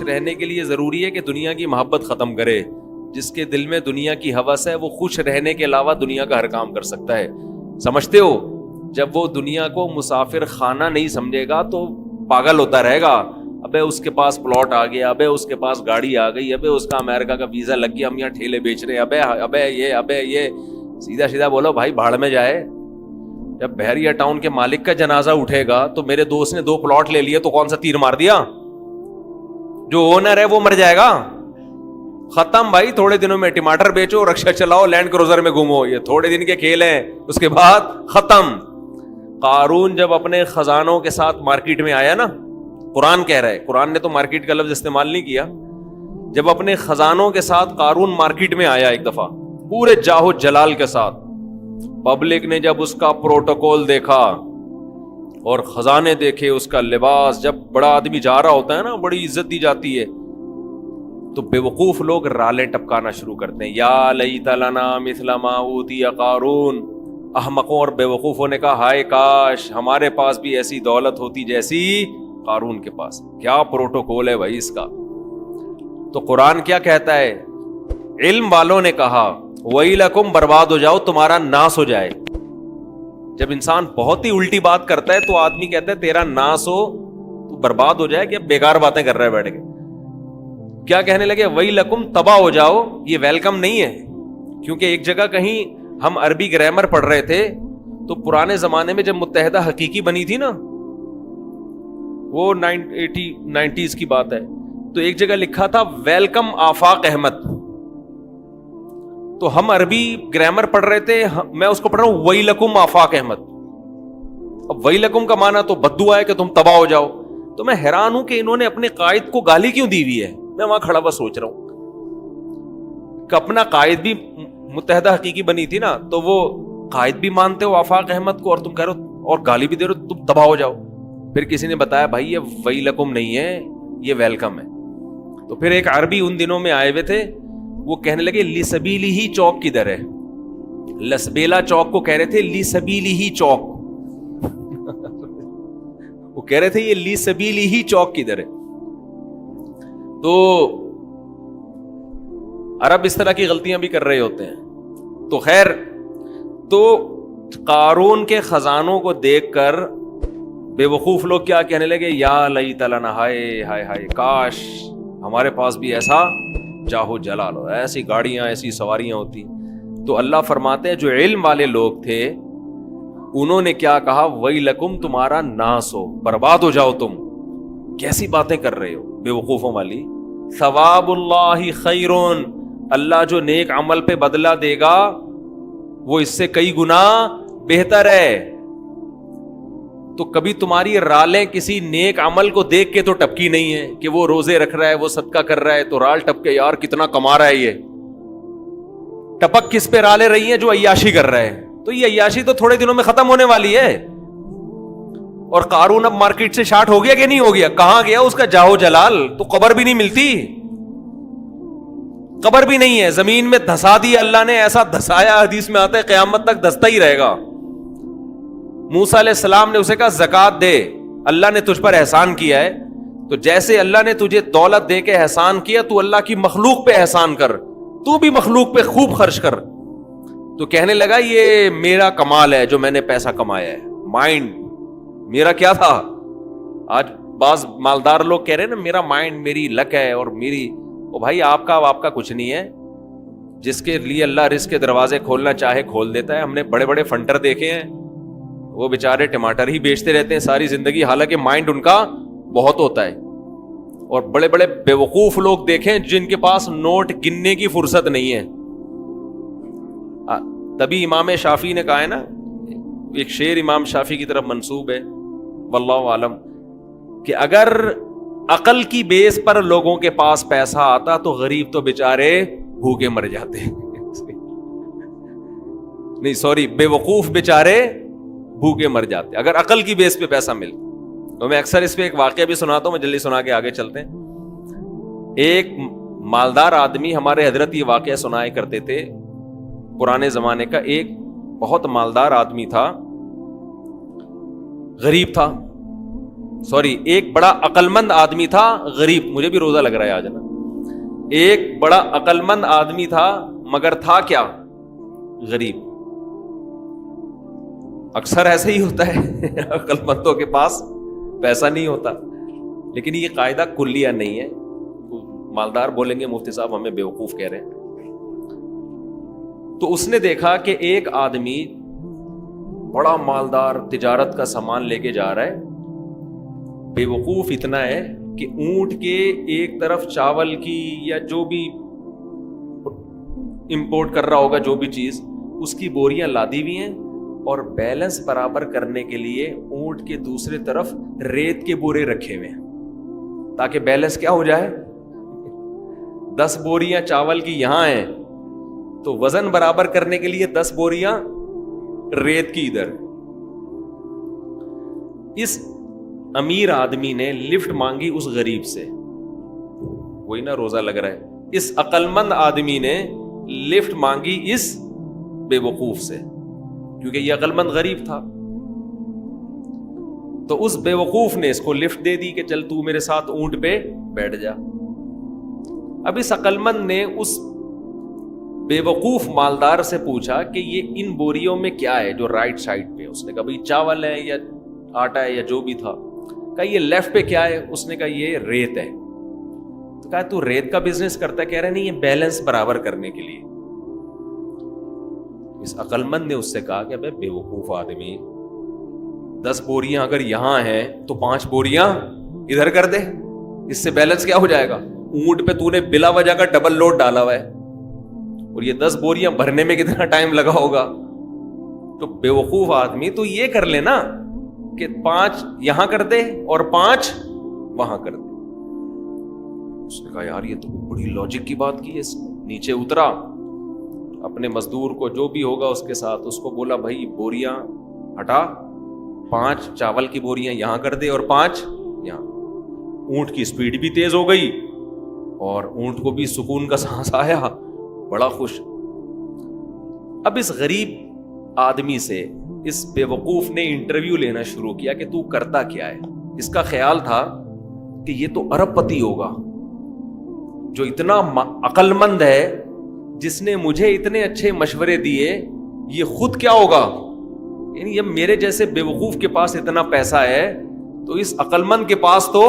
رہنے کے لیے ضروری ہے کہ دنیا کی محبت ختم کرے. جس کے دل میں دنیا کی ہوس ہے وہ خوش رہنے کے علاوہ دنیا کا ہر کام کر سکتا ہے. سمجھتے ہو؟ جب وہ دنیا کو مسافر خانہ نہیں سمجھے گا تو پاگل ہوتا رہے گا. ابے اس کے پاس پلاٹ آ گیا, ابے اس کے پاس گاڑی آ گئی, ابے اس کا امریکہ کا ویزا لگ گیا, ہم یہاں ٹھیلے بیچ رہے ہیں, ابے یہ سیدھا سیدھا بولو بھائی بھاڑ میں جائے. جب بحریہ ٹاؤن کے مالک کا جنازہ اٹھے گا تو میرے دوست نے 2 پلاٹ لے لیے تو کون سا تیر مار دیا؟ جو اونر ہے وہ مر جائے گا. ختم بھائی. تھوڑے دنوں میں ٹماٹر بیچو, رکشا چلاؤ, لینڈ کروزر میں گھومو, یہ تھوڑے دن کے کھیل ہیں, اس کے بعد ختم. قارون جب اپنے خزانوں کے ساتھ مارکیٹ میں آیا نا, قرآن کہہ رہا ہے, قرآن نے تو مارکیٹ کا لفظ استعمال نہیں کیا, جب اپنے خزانوں کے ساتھ قارون مارکیٹ میں آیا ایک دفعہ پورے جاہو جلال کے ساتھ, پبلک نے جب اس کا پروٹوکول دیکھا اور خزانے دیکھے, اس کا لباس, جب بڑا آدمی جا رہا ہوتا ہے نا بڑی عزت دی جاتی ہے, تو بے وقوف لوگ رالیں ٹپکانا شروع کرتے ہیں, یا لیت لنا مثل ما اوتی قارون. احمقوں اور بے وقوفوں نے کہا ہائے کاش ہمارے پاس بھی ایسی دولت ہوتی جیسی قارون کے پاس. کیا پروٹوکول ہے بھائی اس کا. تو قرآن کیا کہتا ہے؟ علم والوں نے کہا ویلکم, برباد ہو جاؤ, تمہارا ناس ہو جائے. جب انسان بہت ہی الٹی بات کرتا ہے تو آدمی کہتا ہے تیرا ناس ہو, تو برباد ہو جائے, کہ بیکار باتیں کر رہا ہے بیٹھ کے. کیا کہنے لگے؟ ویلکم, تباہ ہو جاؤ. یہ ویلکم نہیں ہے, کیونکہ ایک جگہ کہیں ہم عربی گرامر پڑھ رہے تھے تو پرانے زمانے میں جب متحدہ حقیقی بنی تھی نا, وہ 90s کی بات ہے, تو ایک جگہ لکھا تھا ویلکم آفاق احمد. تو ہم عربی گرامر پڑھ رہے تھے, میں اس کو پڑھ رہا ہوں ویلکم آفاق احمد. اب ویلکم کا معنی تو بددعا ہے کہ تم تباہ ہو جاؤ. تو میں حیران ہوں کہ انہوں نے اپنے قائد کو گالی کیوں دی ہوئی ہے. میں وہاں کھڑا ہوا سوچ رہا ہوں کہ اپنا قائد بھی متحدہ حقیقی بنی تھی نا, تو وہ قائد بھی مانتے ہو آفاق احمد کو, اور تم کہہ رہے ہو اور گالی بھی دے رہے ہو تم تباہ ہو جاؤ. پھر کسی نے بتایا بھائی یہ ویلکم نہیں ہے, یہ ویلکم ہے. تو پھر ایک عربی ان دنوں میں آئے ہوئے تھے, وہ کہنے لگے لسبیلی ہی چوک کدھر ہے. لسبیلا چوک کو کہہ رہے تھے لسبیلی ہی چوک. وہ کہہ رہے تھے یہ لسبیلی ہی چوک کدھر ہے. تو عرب اس طرح کی غلطیاں بھی کر رہے ہوتے ہیں. تو خیر, تو قارون کے خزانوں کو دیکھ کر بے وقوف لوگ کیا کہنے لگے, یا لیت لنا, ہائے ہائے ہائے کاش ہمارے پاس بھی ایسا جاہو جلال ہو, ایسی گاڑیاں ایسی سواریاں ہوتی. تو اللہ فرماتے ہیں جو علم والے لوگ تھے انہوں نے کیا کہا, ویلکم, تمہارا ناس ہو, برباد ہو جاؤ تم. کیسی باتیں کر رہے ہو بے وقوفوں والی. ثواب اللہ خیرون, اللہ جو نیک عمل پہ بدلہ دے گا وہ اس سے کئی گنا بہتر ہے. تو کبھی تمہاری رالیں کسی نیک عمل کو دیکھ کے تو ٹپکی نہیں ہے کہ وہ روزے رکھ رہا ہے, وہ صدقہ کر رہا ہے, تو رال ٹپکے یار کتنا کما رہا ہے. یہ ٹپک کس پہ رالیں رہی ہیں؟ جو عیاشی کر رہا ہے. تو یہ عیاشی تو تھوڑے دنوں میں ختم ہونے والی ہے. اور قارون اب مارکیٹ سے شارٹ ہو گیا کہ نہیں ہو گیا؟ کہاں گیا اس کا جاہو جلال؟ تو قبر بھی نہیں ملتی, قبر بھی نہیں ہے, زمین میں دھسا دیا اللہ نے, ایسا دھسایا حدیث میں آتا ہے قیامت تک دھستا ہی رہے گا. موسیٰ علیہ السلام نے اسے کہا زکات دے, اللہ نے تجھ پر احسان کیا ہے, تو جیسے اللہ نے تجھے دولت دے کے احسان کیا تو اللہ کی مخلوق پہ احسان کر, تو بھی مخلوق پہ خوب خرچ کر. تو کہنے لگا یہ میرا کمال ہے جو میں نے پیسہ کمایا ہے, مائنڈ میرا کیا تھا. آج بعض مالدار لوگ کہہ رہے ہیں نا میرا مائنڈ, میری لک ہے اور میری, او بھائی آپ کا کچھ نہیں ہے. جس کے لیے اللہ رزق کے دروازے کھولنا چاہے کھول دیتا ہے. ہم نے بڑے بڑے فنٹر دیکھے ہیں, وہ بیچارے ٹماٹر ہی بیچتے رہتے ہیں ساری زندگی, حالانکہ مائنڈ ان کا بہت ہوتا ہے. اور بڑے بڑے بے وقوف لوگ دیکھیں جن کے پاس نوٹ گننے کی فرصت نہیں ہے. تبھی امام شافعی نے کہا ہے نا, ایک شعر امام شافعی کی طرف منسوب ہے واللہ عالم, کہ اگر عقل کی بیس پر لوگوں کے پاس پیسہ آتا تو غریب تو بیچارے بھوکے مر جاتے. نہیں سوری, بے وقوف بیچارے بھوکے مر جاتے اگر عقل کی بیس پہ پیسہ مل. تو میں اکثر اس پہ ایک واقعہ بھی سناتا ہوں, میں جلدی سنا کے آگے چلتے ہیں. ایک مالدار آدمی, ہمارے حضرت یہ واقعہ سنائے کرتے تھے پرانے زمانے کا, ایک بہت مالدار آدمی تھا, غریب تھا, سوری، ایک بڑا عقل مند آدمی تھا غریب. مجھے بھی روزہ لگ رہا ہے آج نا. ایک بڑا عقل مند آدمی تھا مگر تھا کیا؟ غریب. اکثر ایسے ہی ہوتا ہے عقل مندوں کے پاس پیسہ نہیں ہوتا. لیکن یہ قاعدہ کلیہ نہیں ہے. مالدار بولیں گے مفتی صاحب ہمیں بیوقوف کہہ رہے ہیں. تو اس نے دیکھا کہ ایک آدمی بڑا مالدار تجارت کا سامان لے کے جا رہا ہے. بیوقوف اتنا ہے کہ اونٹ کے ایک طرف چاول کی یا جو بھی امپورٹ کر رہا ہوگا جو بھی چیز اس کی بوریاں لادی ہوئی ہیں, اور بیلنس برابر کرنے کے لیے اونٹ کے دوسرے طرف ریت کے بورے رکھے ہوئے ہیں تاکہ بیلنس کیا ہو جائے. 10 بوریاں چاول کی یہاں ہیں تو وزن برابر کرنے کے لیے 10 بوریاں ریت کی ادھر. اس امیر آدمی نے لفٹ مانگی اس غریب سے, وہی نا روزہ لگ رہا ہے. اس عقل مند آدمی نے لفٹ مانگی اس بے وقوف سے, کیونکہ یہ عقل مند غریب تھا. تو اس بے وقوف نے اس کو لفٹ دے دی کہ چل تو میرے ساتھ اونٹ پہ بیٹھ جا. اب اس عقل مند نے اس بے وقوف مالدار سے پوچھا کہ یہ ان بوریوں میں کیا ہے جو رائٹ سائڈ پہ. اس نے کہا بھائی چاول ہے یا آٹا ہے یا جو بھی تھا. کہا یہ لیفٹ پہ کیا ہے؟ اس نے کہا یہ ریت ہے. تو کہا تو ریت کا بزنس کرتا ہے؟ کہہ رہے نہیں, یہ بیلنس برابر کرنے کے لیے. اس عقل مند نے اس سے کہا کہ ابے بے وقوف آدمی, 10 بوریاں اگر یہاں ہیں تو 5 بوریاں ادھر کر دے, اس سے بیلنس کیا ہو جائے گا. اونٹ پہ تو نے بلا وجہ کا ڈبل لوڈ ڈالا ہوا ہے, اور یہ 10 بوریاں بھرنے میں کتنا ٹائم لگا ہوگا. تو بے وقوف آدمی تو یہ کر لے نا کہ 5 یہاں کر دے اور 5 وہاں کر دے. اس نے کہا یار یہ تو بڑی لاجک کی بات کی ہے. اس نے نیچے اترا, اپنے مزدور کو جو بھی ہوگا اس کے ساتھ اس کو بولا بھائی بوریاں ہٹا, 5 چاول کی بوریاں یہاں کر دے اور 5 یہاں. اونٹ کی سپیڈ بھی تیز ہو گئی اور اونٹ کو بھی سکون کا سانس آیا, بڑا خوش. اب اس غریب آدمی سے اس بے وقوف نے انٹرویو لینا شروع کیا کہ تو کرتا کیا ہے. اس کا خیال تھا کہ یہ تو ارب پتی ہوگا جو اتنا عقل مند ہے, جس نے مجھے اتنے اچھے مشورے دیے. یہ خود کیا ہوگا, یعنی یہ میرے جیسے بے وقوف کے پاس اتنا پیسہ ہے تو اس عقل مند کے پاس تو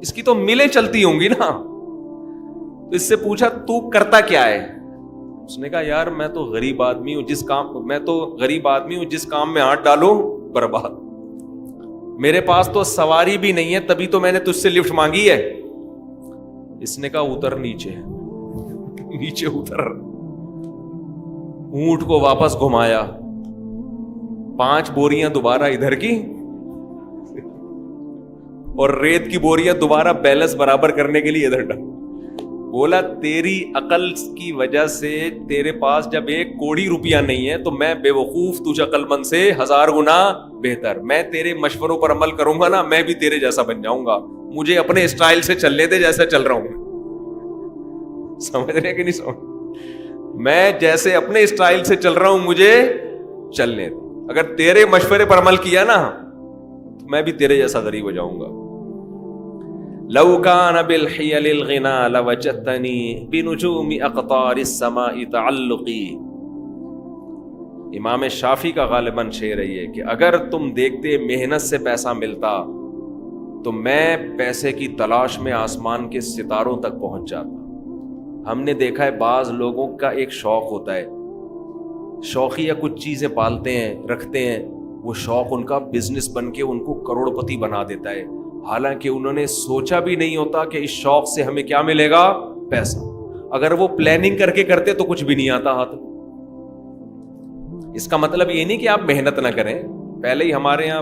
اس کی تو ملیں چلتی ہوں گی نا. تو اس سے پوچھا تو کرتا کیا ہے. اس نے کہا یار میں تو غریب آدمی ہوں, جس کام میں ہاتھ ڈالوں برباد. میرے پاس تو سواری بھی نہیں ہے, تبھی تو میں نے تجھ سے لفٹ مانگی ہے. اس نے کہا اتر نیچے. نیچے اتر, اونٹ کو واپس گھمایا, 5 بوریاں دوبارہ ادھر کی اور ریت کی بوریاں دوبارہ بیلنس برابر کرنے کے لیے ادھر ڈال. بولا تیری عقل کی وجہ سے تیرے پاس جب 1 کوڑی روپیہ نہیں ہے تو میں بے وقوف تجھ عقل مند سے 1000 گنا بہتر. میں تیرے مشوروں پر عمل کروں گا نا, میں بھی تیرے جیسا بن جاؤں گا. مجھے اپنے اسٹائل سے چلنے دے جیسا چل رہا ہوں. سمجھ رہے کہ نہیں سمجھ؟ میں جیسے اپنے اسٹائل سے چل رہا ہوں مجھے چلنے دے. اگر تیرے مشورے پر عمل کیا نا تو میں بھی تیرے جیسا غریب ہو جاؤں گا. لو کان بالحیل الغنا لوجدتنی بنجوم اقطار السماء تعلقی. امام شافعی کا غالباً شعر ہے کہ اگر تم دیکھتے محنت سے پیسہ ملتا تو میں پیسے کی تلاش میں آسمان کے ستاروں تک پہنچ جاتا. ہم نے دیکھا ہے بعض لوگوں کا ایک شوق ہوتا ہے, شوقیہ کچھ چیزیں پالتے ہیں رکھتے ہیں, وہ شوق ان کا بزنس بن کے ان کو کروڑ پتی بنا دیتا ہے, حالانکہ انہوں نے سوچا بھی نہیں ہوتا کہ اس شوق سے ہمیں کیا ملے گا, پیسہ. اگر وہ پلاننگ کر کے کرتے تو کچھ بھی نہیں آتا ہاتھ. اس کا مطلب یہ نہیں کہ آپ محنت نہ کریں. پہلے ہی ہمارے یہاں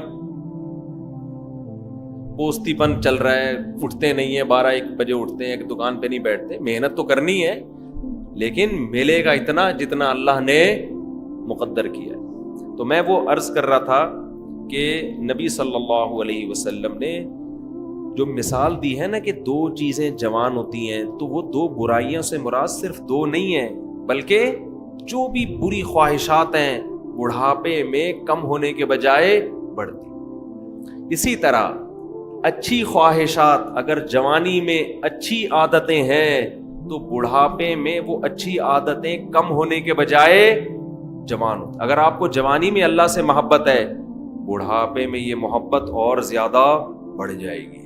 پوستی پن چل رہا ہے, اٹھتے نہیں ہیں, 12-1 بجے اٹھتے ہیں, ایک دکان پہ نہیں بیٹھتے. محنت تو کرنی ہے لیکن ملے گا اتنا جتنا اللہ نے مقدر کیا ہے. تو میں وہ عرض کر رہا تھا کہ نبی صلی اللہ علیہ وسلم نے جو مثال دی ہے نا کہ 2 چیزیں جوان ہوتی ہیں تو وہ 2 برائیوں سے مراد صرف 2 نہیں ہیں, بلکہ جو بھی بری خواہشات ہیں بڑھاپے میں کم ہونے کے بجائے بڑھتی. اسی طرح اچھی خواہشات اگر جوانی میں اچھی عادتیں ہیں تو بڑھاپے میں وہ اچھی عادتیں کم ہونے کے بجائے جوان ہو. اگر آپ کو جوانی میں اللہ سے محبت ہے، بڑھاپے میں یہ محبت اور زیادہ بڑھ جائے گی.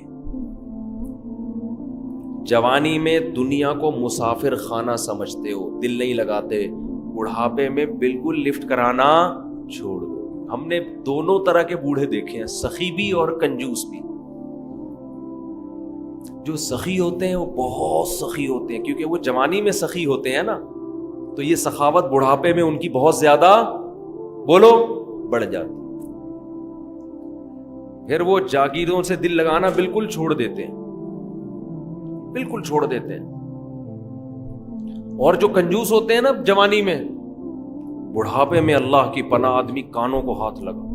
جوانی میں دنیا کو مسافر خانہ سمجھتے ہو، دل نہیں لگاتے، بڑھاپے میں بالکل لفٹ کرانا چھوڑ دو. ہم نے دونوں طرح کے بوڑھے دیکھے ہیں، سخی بھی اور کنجوس بھی. جو سخی ہوتے ہیں وہ بہت سخی ہوتے ہیں، کیونکہ وہ جوانی میں سخی ہوتے ہیں نا، تو یہ سخاوت بڑھاپے میں ان کی بہت زیادہ بولو بڑھ جاتی. پھر وہ جاگیروں سے دل لگانا بالکل چھوڑ دیتے ہیں، بالکل چھوڑ دیتے ہیں. اور جو کنجوس ہوتے ہیں نا جوانی میں، بڑھاپے میں اللہ کی پناہ آدمی کانوں کو ہاتھ لگا،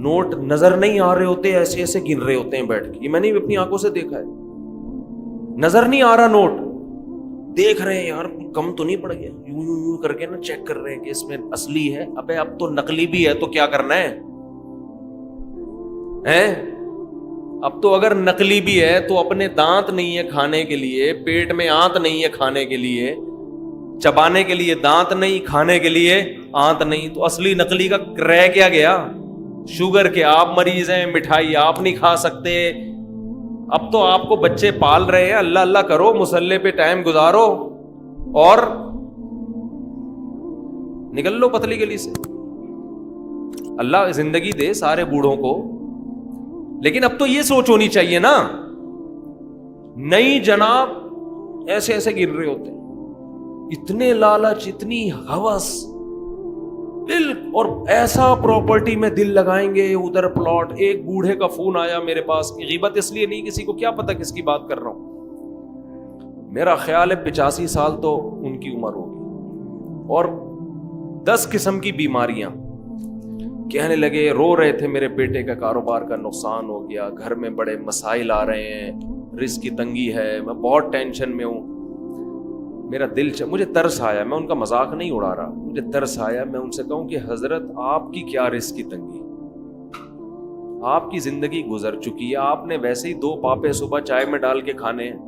نوٹ نظر نہیں آ رہے ہوتے، ایسے ایسے گن رہے ہوتے ہیں بیٹھ کے. یہ میں نے اپنی آنکھوں سے دیکھا ہے، نظر نہیں آ رہا نوٹ، دیکھ رہے ہیں یار کم تو نہیں پڑ گیا، یوں یوں یوں کر کے نا چیک کر رہے ہیں کہ اس میں اصلی ہے. ابے اب تو نقلی بھی ہے تو کیا کرنا ہے؟ اب تو اگر نقلی بھی ہے تو اپنے دانت نہیں ہے کھانے کے لیے، پیٹ میں آنت نہیں ہے کھانے کے لیے، چبانے کے لیے دانت نہیں، کھانے کے لیے آنت نہیں، تو اصلی نقلی کا رہ کیا گیا؟ شوگر کے آپ مریض ہیں، مٹھائی آپ نہیں کھا سکتے. اب تو آپ کو بچے پال رہے ہیں، اللہ اللہ کرو، مصلے پہ ٹائم گزارو اور نکل لو پتلی گلی سے. اللہ زندگی دے سارے بوڑھوں کو، لیکن اب تو یہ سوچ ہونی چاہیے نا. نہیں جناب، ایسے ایسے گر رہے ہوتے ہیں، اتنے لالچ، اتنی ہوس، اور ایسا پراپرٹی میں دل لگائیں گے، ادھر پلاٹ. ایک بوڑھے کا فون آیا میرے پاس، غیبت اس لیے نہیں، کسی کو کیا پتا کس کی بات کر رہا ہوں، میرا خیال ہے 85 سال تو ان کی عمر ہوگی، اور 10 قسم کی بیماریاں. کہنے لگے، رو رہے تھے، میرے بیٹے کا کاروبار کا نقصان ہو گیا، گھر میں بڑے مسائل آ رہے ہیں، رزق کی تنگی ہے، میں بہت ٹینشن میں ہوں. میرا دل مجھے ترس آیا، میں ان کا مذاق نہیں اڑا رہا، مجھے ترس آیا. میں ان سے کہوں کہ حضرت آپ کی کیا رزق کی تنگی، آپ کی زندگی گزر چکی ہے، آپ نے ویسے ہی 2 پاپے صبح چائے میں ڈال کے کھانے ہیں،